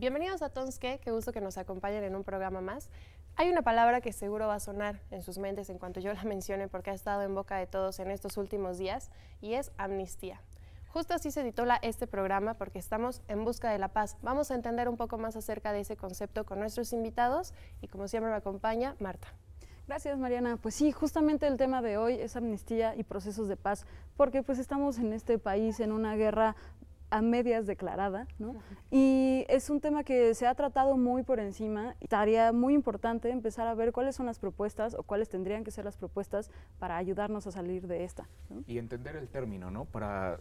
Bienvenidos a Tonske, qué gusto que nos acompañen en un programa más. Hay una palabra que seguro va a sonar en sus mentes en cuanto yo la mencione porque ha estado en boca de todos en estos últimos días y es amnistía. Justo así se titula este programa porque estamos en busca de la paz. Vamos a entender un poco más acerca de ese concepto con nuestros invitados y como siempre me acompaña Marta. Gracias, Mariana. Pues sí, justamente el tema de hoy es amnistía y procesos de paz, porque pues estamos en este país en una guerra a medias declarada, ¿no? Y es un tema que se ha tratado muy por encima. Tarea muy importante empezar a ver cuáles son las propuestas o cuáles tendrían que ser las propuestas para ayudarnos a salir de esta, ¿no? Y entender el término, ¿no? Para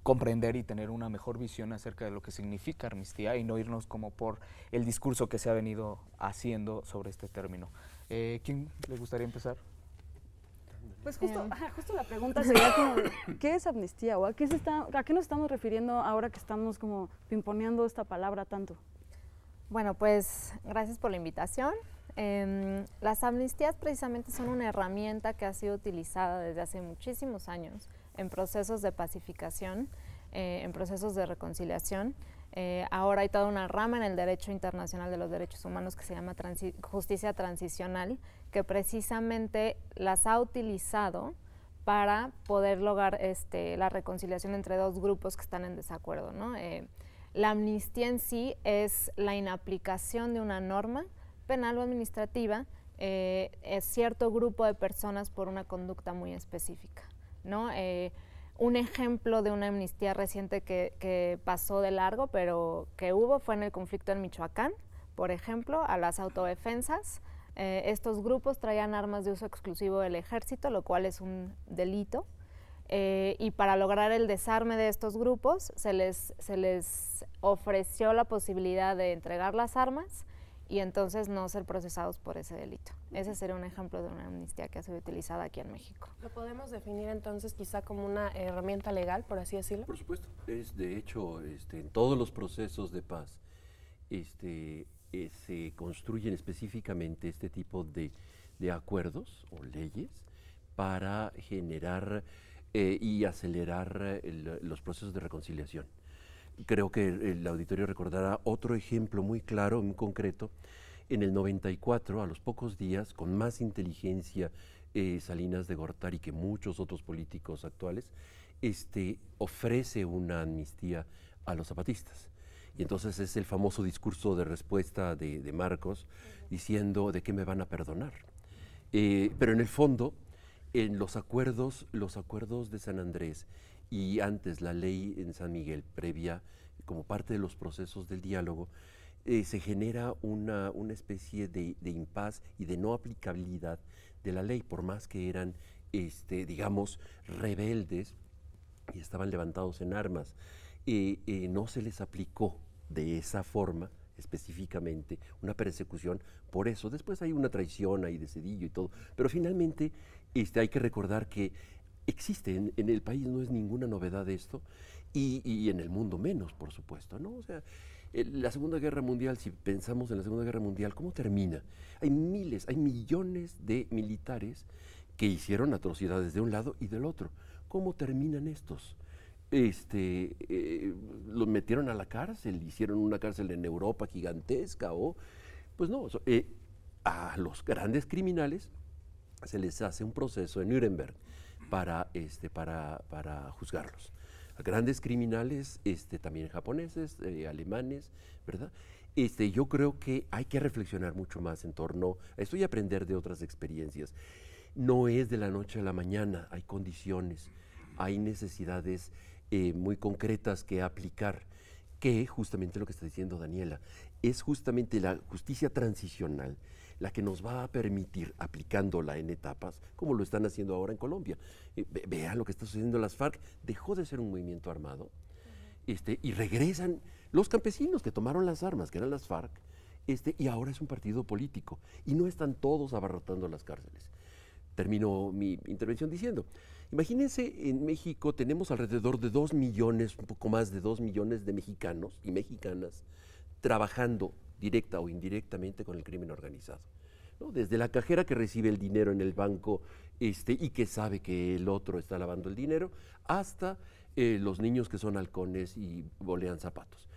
comprender y tener una mejor visión acerca de lo que significa amnistía y no irnos como por el discurso que se ha venido haciendo sobre este término. ¿Quién le gustaría empezar? Pues justo la pregunta sería como, ¿qué es amnistía? ¿O a qué nos estamos refiriendo ahora que estamos como pimponeando esta palabra tanto? Bueno, pues gracias por la invitación. Las amnistías precisamente son una herramienta que ha sido utilizada desde hace muchísimos años en procesos de pacificación, en procesos de reconciliación. Ahora hay toda una rama en el derecho internacional de los derechos humanos que se llama justicia transicional, que precisamente las ha utilizado para poder lograr la reconciliación entre dos grupos que están en desacuerdo, ¿no? La amnistía en sí es la inaplicación de una norma penal o administrativa es cierto grupo de personas por una conducta muy específica, ¿no? Un ejemplo de una amnistía reciente que pasó de largo, pero que hubo, fue en el conflicto en Michoacán, por ejemplo, a las autodefensas. Estos grupos traían armas de uso exclusivo del ejército, lo cual es un delito. Y para lograr el desarme de estos grupos se les ofreció la posibilidad de entregar las armas y entonces no ser procesados por ese delito. Ese sería un ejemplo de una amnistía que ha sido utilizada aquí en México. ¿Lo podemos definir entonces quizá como una herramienta legal, por así decirlo? Por supuesto. Es de hecho, en todos los procesos de paz se construyen específicamente este tipo de acuerdos o leyes para generar y acelerar los procesos de reconciliación. Creo que el auditorio recordará otro ejemplo muy claro, muy concreto. En el 94, a los pocos días, con más inteligencia, Salinas de Gortari que muchos otros políticos actuales, ofrece una amnistía a los zapatistas. Y entonces es el famoso discurso de respuesta de Marcos, diciendo de qué me van a perdonar. Pero en el fondo, en los acuerdos de San Andrés y antes la ley en San Miguel previa, como parte de los procesos del diálogo, se genera una especie de impas y de no aplicabilidad de la ley, por más que eran, digamos, rebeldes y estaban levantados en armas. No se les aplicó de esa forma específicamente una persecución por eso. Después hay una traición ahí de Cedillo y todo, pero finalmente hay que recordar que existe en el país, no es ninguna novedad esto, y en el mundo menos, por supuesto, ¿no? O sea, la Segunda Guerra Mundial, si pensamos en la Segunda Guerra Mundial, ¿cómo termina? Hay millones de militares que hicieron atrocidades de un lado y del otro. ¿Cómo terminan estos? Los metieron a la cárcel, hicieron una cárcel en Europa gigantesca, pues no, a los grandes criminales se les hace un proceso en Nuremberg para juzgarlos. A grandes criminales, también japoneses, alemanes, ¿verdad? Yo creo que hay que reflexionar mucho más en torno a esto y aprender de otras experiencias. No es de la noche a la mañana, hay condiciones, hay necesidades muy concretas que aplicar, que justamente lo que está diciendo Daniela, es justamente la justicia transicional la que nos va a permitir, aplicándola en etapas, como lo están haciendo ahora en Colombia. Vean lo que está sucediendo en las FARC, dejó de ser un movimiento armado, y regresan los campesinos que tomaron las armas, que eran las FARC, y ahora es un partido político, y no están todos abarrotando las cárceles. Termino mi intervención diciendo, imagínense, en México tenemos alrededor de 2 millones, un poco más de 2 millones de mexicanos y mexicanas trabajando directa o indirectamente con el crimen organizado, ¿no? Desde la cajera que recibe el dinero en el banco y que sabe que el otro está lavando el dinero, hasta los niños que son halcones y bolean zapatos.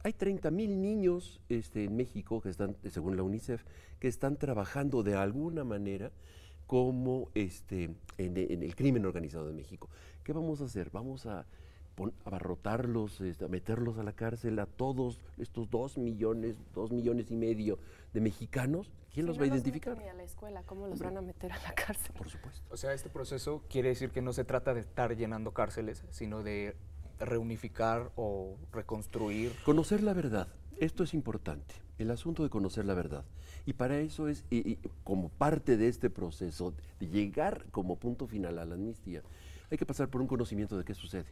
Hay 30,000 niños en México que están, según la UNICEF, que están trabajando de alguna manera como en el crimen organizado de México. ¿Qué vamos a hacer? Vamos a abarrotarlos, a meterlos a la cárcel a todos estos 2,5 millones de mexicanos. ¿Quién los va a identificar? Ni a la escuela, ¿cómo los van a meter a la cárcel? Por supuesto. O sea, este proceso quiere decir que no se trata de estar llenando cárceles, sino de reunificar o reconstruir. Conocer la verdad, esto es importante, el asunto de conocer la verdad. Y para eso es, como parte de este proceso, de llegar como punto final a la amnistía, hay que pasar por un conocimiento de qué sucede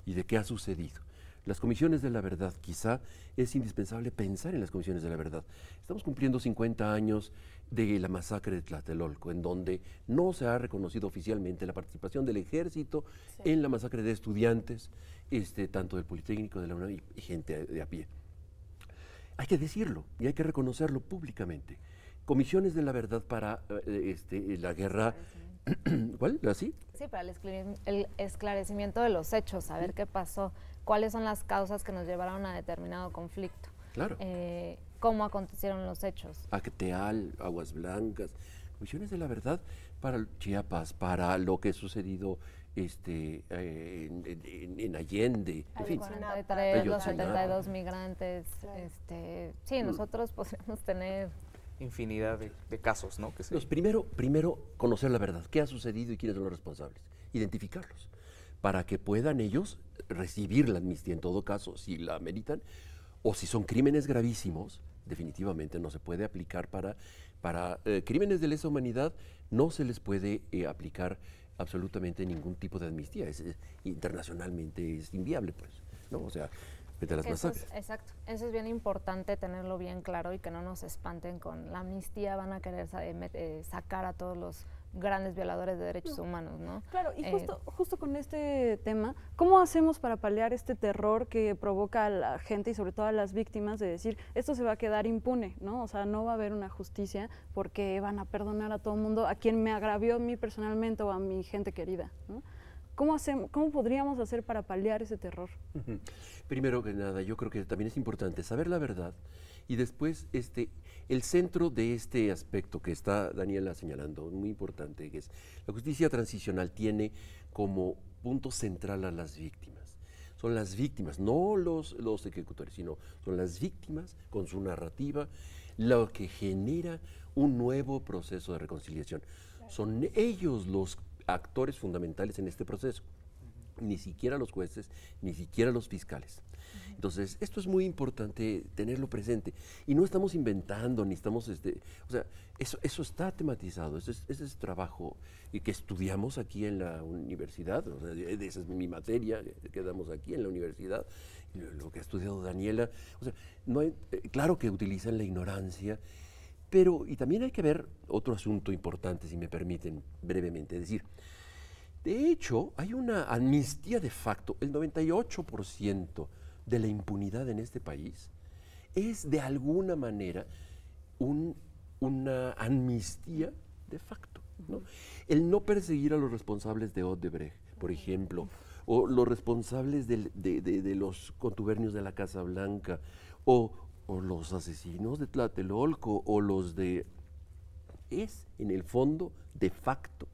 y de qué ha sucedido. Las comisiones de la verdad, quizá es indispensable pensar en las comisiones de la verdad. Estamos cumpliendo 50 años de la masacre de Tlatelolco, en donde no se ha reconocido oficialmente la participación del ejército en la masacre de estudiantes, tanto del Politécnico, de la UNAM y gente de a pie. Hay que decirlo y hay que reconocerlo públicamente. Comisiones de la verdad para la guerra. ¿Cuál? ¿Así? Sí, para el esclarecimiento de los hechos, saber qué pasó, cuáles son las causas que nos llevaron a determinado conflicto. Claro. Cómo acontecieron los hechos. Acteal, Aguas Blancas, comisiones de la verdad para Chiapas, para lo que ha sucedido en Allende, en fin. 43, los 72 migrantes. Claro. Sí, nosotros podríamos tener infinidad de casos, ¿no? Que primero, conocer la verdad, qué ha sucedido y quiénes son los responsables, identificarlos, para que puedan ellos recibir la amnistía en todo caso, si la ameritan, o si son crímenes gravísimos, definitivamente no se puede aplicar para crímenes de lesa humanidad, no se les puede aplicar absolutamente ningún tipo de amnistía, internacionalmente es inviable, pues, ¿no? O sea, de las masacres. Exacto, eso es bien importante tenerlo bien claro y que no nos espanten con la amnistía, van a querer sacar a todos los grandes violadores de derechos humanos, ¿no? Claro, y justo con este tema, ¿cómo hacemos para paliar este terror que provoca a la gente y sobre todo a las víctimas de decir, esto se va a quedar impune, ¿no? O sea, no va a haber una justicia porque van a perdonar a todo el mundo, a quien me agravió a mí personalmente o a mi gente querida, ¿no? ¿Cómo podríamos hacer para paliar ese terror? Primero que nada, yo creo que también es importante saber la verdad y después el centro de este aspecto que está Daniela señalando, muy importante, que es la justicia transicional tiene como punto central a las víctimas. Son las víctimas, no los ejecutores, sino son las víctimas con su narrativa, lo que genera un nuevo proceso de reconciliación. Son ellos los actores fundamentales en este proceso, ni siquiera los jueces, ni siquiera los fiscales. Entonces, esto es muy importante tenerlo presente. Y no estamos inventando, ni estamos, o sea, eso está tematizado, ese es trabajo que estudiamos aquí en la universidad, o sea, esa es mi materia que damos aquí en la universidad, lo que ha estudiado Daniela. O sea, no hay, claro que utilizan la ignorancia, pero, y también hay que ver otro asunto importante, si me permiten brevemente decir. De hecho, hay una amnistía de facto. El 98% de la impunidad en este país es de alguna manera una amnistía de facto, ¿no? El no perseguir a los responsables de Odebrecht, por ejemplo, o los responsables de los contubernios de la Casa Blanca, o los asesinos de Tlatelolco, o los de... Es, en el fondo, de facto,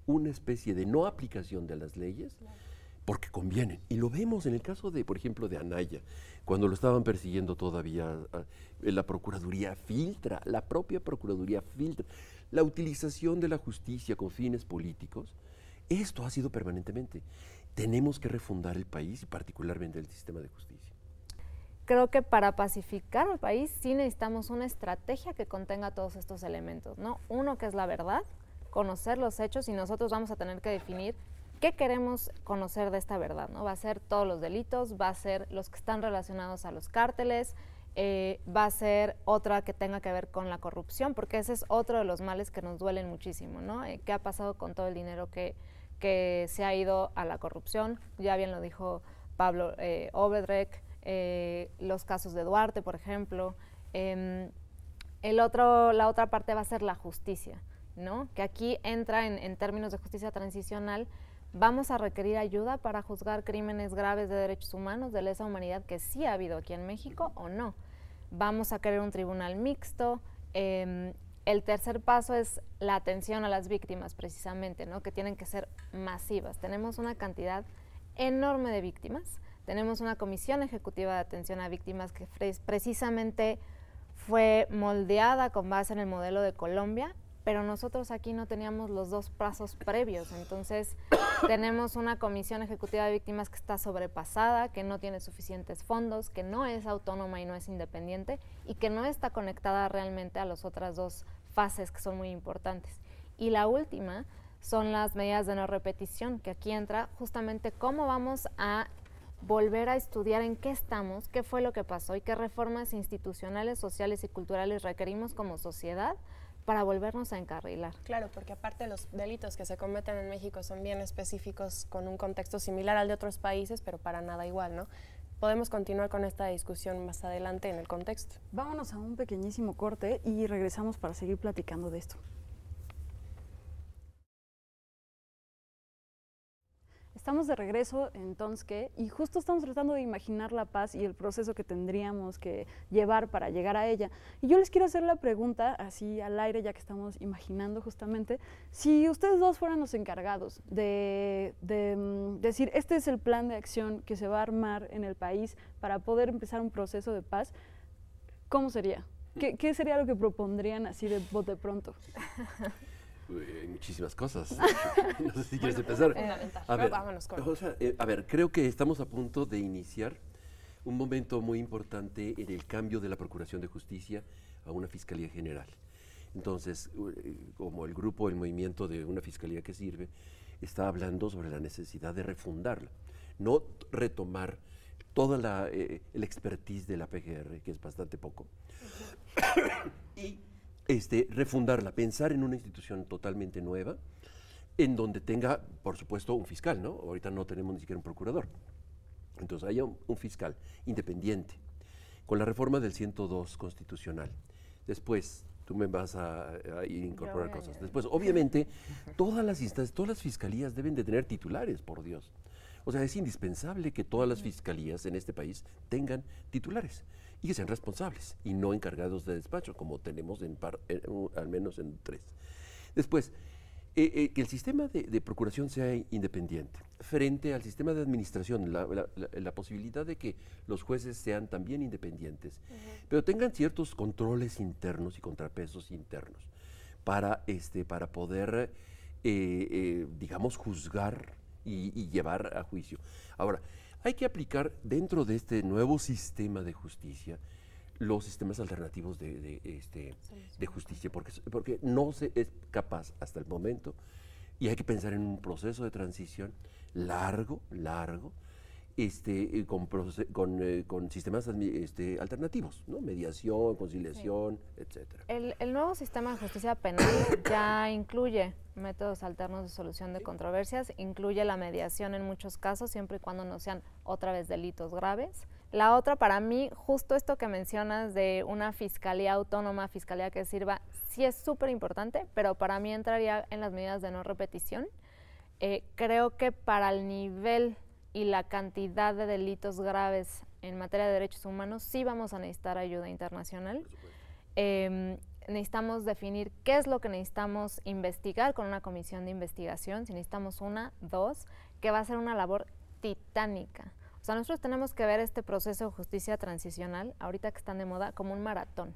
una especie de no aplicación de las leyes, porque convienen. Y lo vemos en el caso de, por ejemplo, de Anaya, cuando lo estaban persiguiendo todavía, la Procuraduría filtra, la propia Procuraduría filtra, la utilización de la justicia con fines políticos. Esto ha sido permanentemente. Tenemos que refundar el país y particularmente el sistema de justicia. Creo que para pacificar al país sí necesitamos una estrategia que contenga todos estos elementos, ¿no? Uno, que es la verdad, conocer los hechos, y nosotros vamos a tener que definir qué queremos conocer de esta verdad, ¿no? Va a ser todos los delitos, va a ser los que están relacionados a los cárteles, va a ser otra que tenga que ver con la corrupción, porque ese es otro de los males que nos duelen muchísimo, ¿no? ¿Qué ha pasado con todo el dinero que se ha ido a la corrupción? Ya bien lo dijo Pablo Obedrecht, los casos de Duarte, por ejemplo. La otra parte va a ser la justicia, ¿no? Que aquí entra en términos de justicia transicional, vamos a requerir ayuda para juzgar crímenes graves de derechos humanos, de lesa humanidad, que sí ha habido aquí en México o no. Vamos a querer un tribunal mixto. El tercer paso es la atención a las víctimas, precisamente, ¿no? Que tienen que ser masivas. Tenemos una cantidad enorme de víctimas. Tenemos una comisión ejecutiva de atención a víctimas que precisamente fue moldeada con base en el modelo de Colombia, pero nosotros aquí no teníamos los dos pasos previos. Entonces, tenemos una comisión ejecutiva de víctimas que está sobrepasada, que no tiene suficientes fondos, que no es autónoma y no es independiente, y que no está conectada realmente a las otras dos fases que son muy importantes. Y la última son las medidas de no repetición, que aquí entra justamente cómo vamos a volver a estudiar en qué estamos, qué fue lo que pasó y qué reformas institucionales, sociales y culturales requerimos como sociedad para volvernos a encarrilar. Claro, porque aparte los delitos que se cometen en México son bien específicos, con un contexto similar al de otros países, pero para nada igual, ¿no? Podemos continuar con esta discusión más adelante en el contexto. Vámonos a un pequeñísimo corte y regresamos para seguir platicando de esto. Estamos de regreso en Tonske y justo estamos tratando de imaginar la paz y el proceso que tendríamos que llevar para llegar a ella. Y yo les quiero hacer la pregunta, así al aire, ya que estamos imaginando justamente, si ustedes dos fueran los encargados de decir, este es el plan de acción que se va a armar en el país para poder empezar un proceso de paz, ¿cómo sería? ¿Qué sería lo que propondrían así de bote pronto? Muchísimas cosas. No sé si quieres empezar. A ver, creo que estamos a punto de iniciar un momento muy importante en el cambio de la Procuración de Justicia a una Fiscalía General. Entonces, como el grupo, el movimiento de una Fiscalía que sirve, está hablando sobre la necesidad de refundarla, no retomar toda el expertise de la PGR, que es bastante poco, y refundarla, pensar en una institución totalmente nueva, en donde tenga, por supuesto, un fiscal, ¿no? Ahorita no tenemos ni siquiera un procurador. Entonces haya un fiscal independiente, con la reforma del 102 constitucional. Después, tú me vas a incorporar cosas. Después, obviamente, todas las instancias, todas las fiscalías deben de tener titulares, por Dios. O sea, es indispensable que todas las fiscalías en este país tengan titulares y que sean responsables y no encargados de despacho, como tenemos al menos en 3. Después, que el sistema de procuración sea independiente frente al sistema de administración, la posibilidad de que los jueces sean también independientes, pero tengan ciertos controles internos y contrapesos internos para poder, digamos, juzgar y llevar a juicio. Ahora, hay que aplicar dentro de este nuevo sistema de justicia los sistemas alternativos de justicia, porque no se es capaz hasta el momento, y hay que pensar en un proceso de transición largo, con sistemas alternativos, ¿no? Mediación, conciliación, etcétera. El nuevo sistema de justicia penal ya incluye métodos alternos de solución de controversias, incluye la mediación en muchos casos, siempre y cuando no sean otra vez delitos graves. La otra, para mí, justo esto que mencionas de una fiscalía autónoma, fiscalía que sirva, sí es súper importante, pero para mí entraría en las medidas de no repetición. Creo que para el nivel y la cantidad de delitos graves en materia de derechos humanos, sí vamos a necesitar ayuda internacional. Necesitamos definir qué es lo que necesitamos investigar con una comisión de investigación, si necesitamos 1, 2, que va a ser una labor titánica. O sea, nosotros tenemos que ver este proceso de justicia transicional, ahorita que están de moda, como un maratón.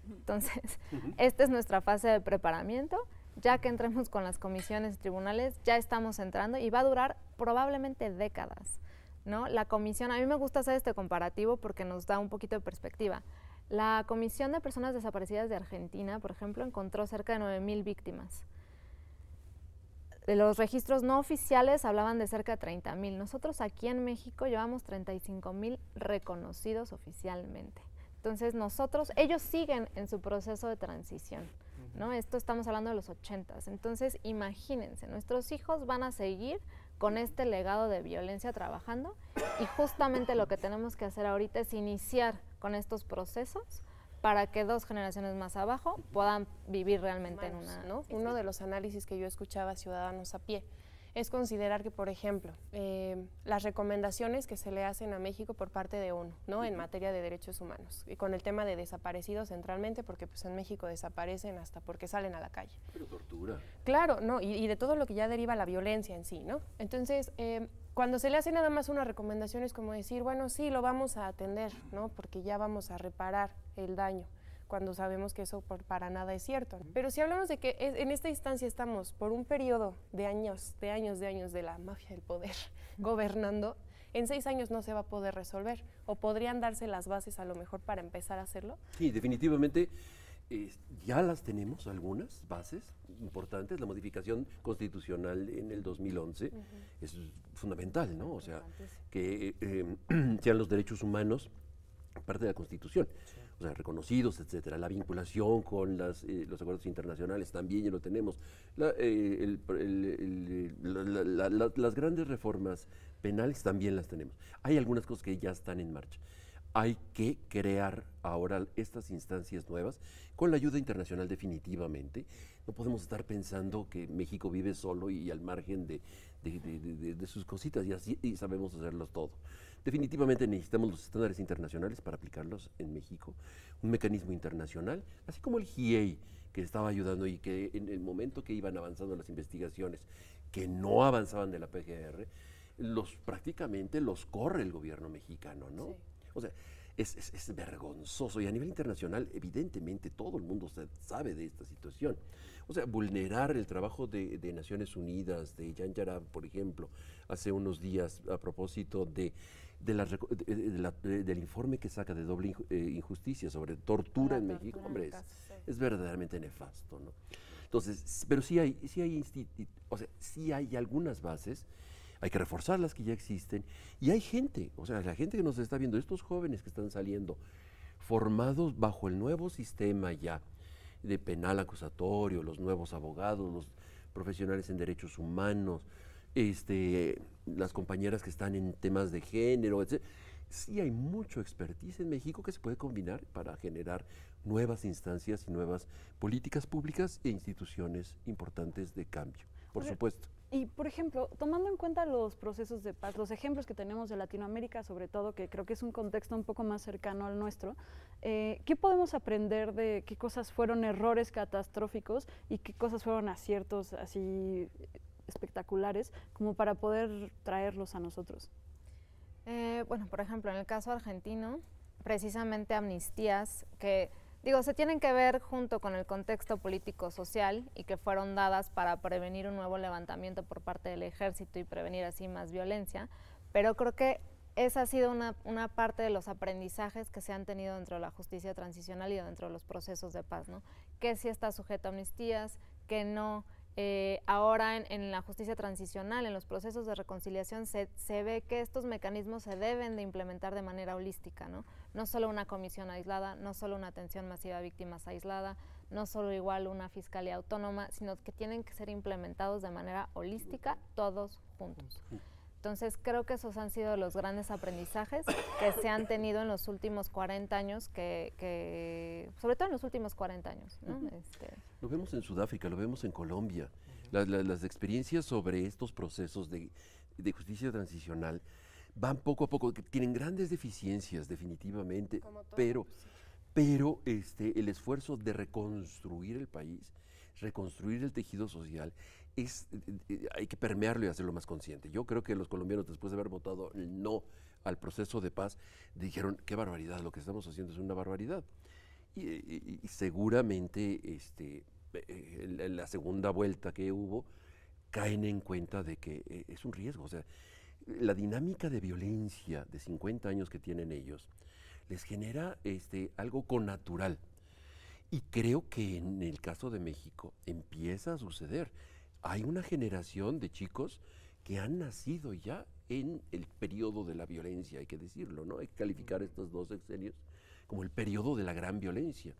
Entonces, esta es nuestra fase de preparamiento. Ya que entremos con las comisiones y tribunales, ya estamos entrando y va a durar probablemente décadas, ¿no? La comisión, a mí me gusta hacer este comparativo porque nos da un poquito de perspectiva. La Comisión de Personas Desaparecidas de Argentina, por ejemplo, encontró cerca de 9,000 víctimas. De los registros no oficiales hablaban de cerca de 30,000. Nosotros aquí en México llevamos 35,000 reconocidos oficialmente. Entonces ellos siguen en su proceso de transición, ¿no? Esto estamos hablando de los 80s. Entonces, imagínense, nuestros hijos van a seguir con este legado de violencia trabajando y justamente lo que tenemos que hacer ahorita es iniciar con estos procesos para que 2 generaciones más abajo puedan vivir realmente en una... ¿no? Uno de los análisis que yo escuchaba a ciudadanos a pie es considerar que, por ejemplo, las recomendaciones que se le hacen a México por parte de ONU, ¿no? En materia de derechos humanos, y con el tema de desaparecidos centralmente, porque pues en México desaparecen hasta porque salen a la calle. Pero tortura. Claro, ¿no? Y de todo lo que ya deriva la violencia en sí, ¿no? Entonces, cuando se le hace nada más una recomendación es como decir, bueno, sí, lo vamos a atender, ¿no? Porque ya vamos a reparar el daño, cuando sabemos que eso para nada es cierto, ¿no? Pero si hablamos de que en esta instancia estamos por un periodo de años de la mafia del poder gobernando, en 6 años no se va a poder resolver, o podrían darse las bases a lo mejor para empezar a hacerlo. Sí, definitivamente ya las tenemos, algunas bases importantes. La modificación constitucional en el 2011 es fundamental, ¿no? O sea, que sean los derechos humanos parte de la Constitución, o sea, reconocidos, etcétera. La vinculación con los acuerdos internacionales también ya lo tenemos. Las grandes reformas penales también las tenemos. Hay algunas cosas que ya están en marcha. Hay que crear ahora estas instancias nuevas con la ayuda internacional definitivamente. No podemos estar pensando que México vive solo y al margen de sus cositas y sabemos hacerlos todo. Definitivamente necesitamos los estándares internacionales para aplicarlos en México, un mecanismo internacional, así como el GIEI, que estaba ayudando y que en el momento que iban avanzando las investigaciones, que no avanzaban de la PGR, prácticamente los corre el gobierno mexicano, ¿no? Sí. O sea, es vergonzoso y a nivel internacional evidentemente todo el mundo sabe de esta situación. O sea, vulnerar el trabajo de Naciones Unidas, de Jan Yarab, por ejemplo, hace unos días a propósito del informe que saca de doble injusticia sobre tortura en México, hombre, es verdaderamente nefasto, ¿no? Entonces, pero sí hay algunas bases. Hay que reforzar las que ya existen y hay gente, o sea, la gente que nos está viendo, estos jóvenes que están saliendo formados bajo el nuevo sistema ya de penal acusatorio, los nuevos abogados, los profesionales en derechos humanos, las compañeras que están en temas de género, etc. Sí hay mucho expertise en México que se puede combinar para generar nuevas instancias y nuevas políticas públicas e instituciones importantes de cambio, por supuesto. Y, por ejemplo, tomando en cuenta los procesos de paz, los ejemplos que tenemos de Latinoamérica, sobre todo, que creo que es un contexto un poco más cercano al nuestro, ¿qué podemos aprender de qué cosas fueron errores catastróficos y qué cosas fueron aciertos así espectaculares como para poder traerlos a nosotros? Bueno, por ejemplo, en el caso argentino, precisamente amnistías que se tienen que ver junto con el contexto político-social y que fueron dadas para prevenir un nuevo levantamiento por parte del ejército y prevenir así más violencia, pero creo que esa ha sido una parte de los aprendizajes que se han tenido dentro de la justicia transicional y dentro de los procesos de paz, ¿no? Que sí está sujeto a amnistías, que no. Ahora en la justicia transicional, en los procesos de reconciliación, se ve que estos mecanismos se deben de implementar de manera holística, ¿no? No solo una comisión aislada, no solo una atención masiva a víctimas aislada, no solo igual una fiscalía autónoma, sino que tienen que ser implementados de manera holística todos juntos. Entonces creo que esos han sido los grandes aprendizajes que se han tenido en los últimos 40 años, sobre todo en los últimos 40 años, ¿no? Lo vemos en Sudáfrica, lo vemos en Colombia. Las experiencias sobre estos procesos de justicia transicional van poco a poco, que tienen grandes deficiencias definitivamente, pero el esfuerzo de reconstruir el país, reconstruir el tejido social, hay que permearlo y hacerlo más consciente. Yo creo que los colombianos, después de haber votado el no al proceso de paz, dijeron, qué barbaridad, lo que estamos haciendo es una barbaridad. Y seguramente en la segunda vuelta que hubo, caen en cuenta de que es un riesgo. O sea, la dinámica de violencia de 50 años que tienen ellos les genera algo connatural. Y creo que en el caso de México empieza a suceder. Hay una generación de chicos que han nacido ya en el periodo de la violencia, hay que decirlo, ¿no? Hay que calificar estos 2 sexenios como el periodo de la gran violencia.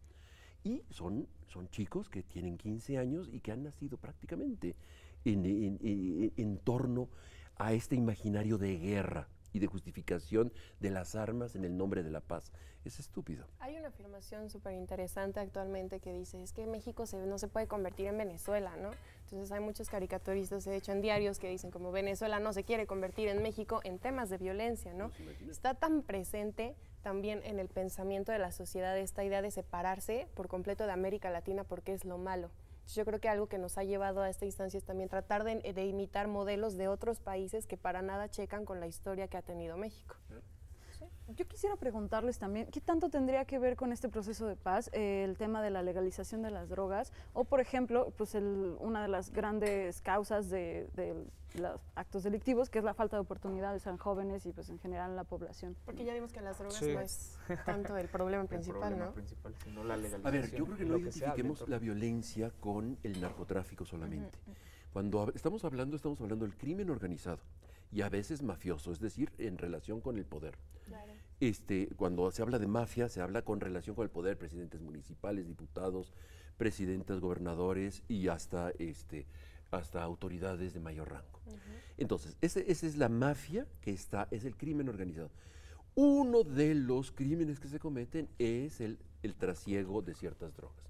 Y son chicos que tienen 15 años y que han nacido prácticamente en torno a este imaginario de guerra y de justificación de las armas en el nombre de la paz. Es estúpido. Hay una afirmación súper interesante actualmente que dice, es que México no se puede convertir en Venezuela, ¿no? Entonces hay muchos caricaturistas, de hecho, en diarios que dicen como Venezuela no se quiere convertir en México en temas de violencia, ¿no? Está tan presente también en el pensamiento de la sociedad esta idea de separarse por completo de América Latina porque es lo malo. Entonces yo creo que algo que nos ha llevado a esta instancia es también tratar de imitar modelos de otros países que para nada checan con la historia que ha tenido México. Yo quisiera preguntarles también, ¿qué tanto tendría que ver con este proceso de paz el tema de la legalización de las drogas? O, por ejemplo, pues una de las grandes causas de los actos delictivos, que es la falta de oportunidades a jóvenes y pues en general en la población. Porque ya vimos que las drogas no es tanto el problema principal, ¿no? Sino la legalización. A ver, yo creo que no identifiquemos la violencia con el narcotráfico solamente. Cuando estamos hablando del crimen organizado y a veces mafioso, es decir, en relación con el poder. Claro. Cuando se habla de mafia, se habla con relación con el poder, presidentes municipales, diputados, presidentes, gobernadores y hasta autoridades de mayor rango. Entonces, esa es la mafia es el crimen organizado. Uno de los crímenes que se cometen es el trasiego de ciertas drogas.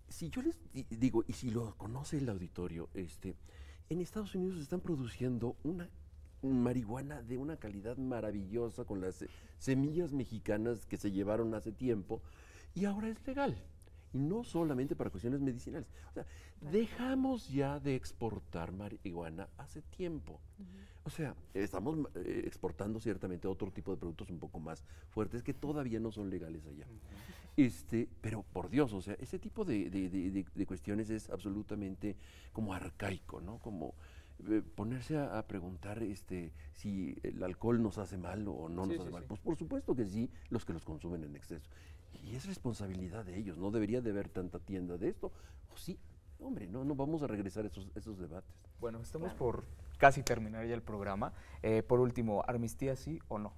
Si yo les digo, y si lo conoce el auditorio, en Estados Unidos se están produciendo una marihuana de una calidad maravillosa con las semillas mexicanas que se llevaron hace tiempo y ahora es legal. Y no solamente para cuestiones medicinales. O sea, dejamos ya de exportar marihuana hace tiempo. O sea, estamos exportando ciertamente otro tipo de productos un poco más fuertes que todavía no son legales allá. Pero por Dios, o sea, ese tipo de cuestiones es absolutamente como arcaico, ¿no? Como ponerse a preguntar si el alcohol nos hace mal o no nos hace mal. Pues por supuesto que sí, los que los consumen en exceso. Y es responsabilidad de ellos, no debería de haber tanta tienda de esto. O sí, hombre, no vamos a regresar a esos debates. Bueno, estamos por casi terminar ya el programa. Por último, ¿amnistía sí o no?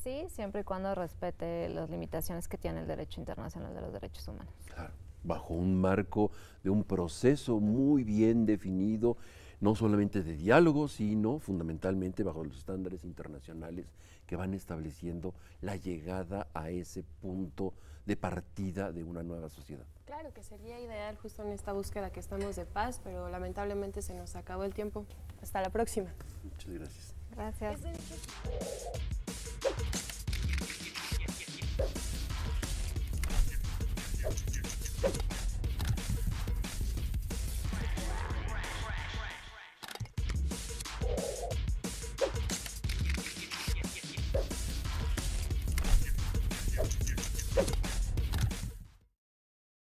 Sí, siempre y cuando respete las limitaciones que tiene el derecho internacional de los derechos humanos. Claro, bajo un marco de un proceso muy bien definido, no solamente de diálogo, sino fundamentalmente bajo los estándares internacionales que van estableciendo la llegada a ese punto de partida de una nueva sociedad. Claro que sería ideal justo en esta búsqueda que estamos de paz, pero lamentablemente se nos acabó el tiempo. Hasta la próxima. Muchas gracias. Gracias.